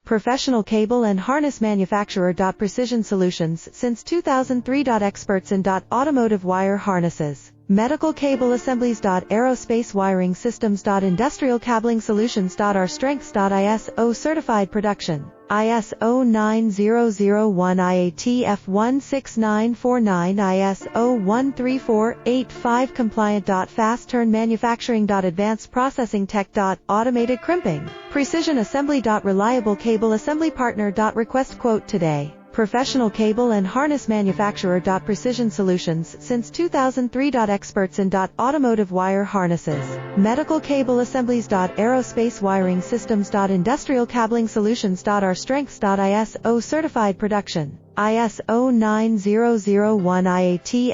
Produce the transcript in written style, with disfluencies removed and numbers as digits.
Professional cable and harness manufacturer. Precision Solutions since 2003. Experts in automotive wire harnesses, medical cable assemblies. Aerospace wiring systems. Industrial cabling solutions. Our strengths. ISO certified production. ISO 9001 IATF 16949 ISO 13485 compliant. Fast turn manufacturing. Advanced processing tech. Automated crimping. Precision assembly. Reliable cable assembly partner. Request quote today. Professional cable and harness manufacturer. Precision Solutions since 2003. Experts in automotive wire harnesses, medical cable assemblies. Aerospace wiring systems. Industrial cabling solutions. Our strengths. ISO certified production. ISO 9001 IATF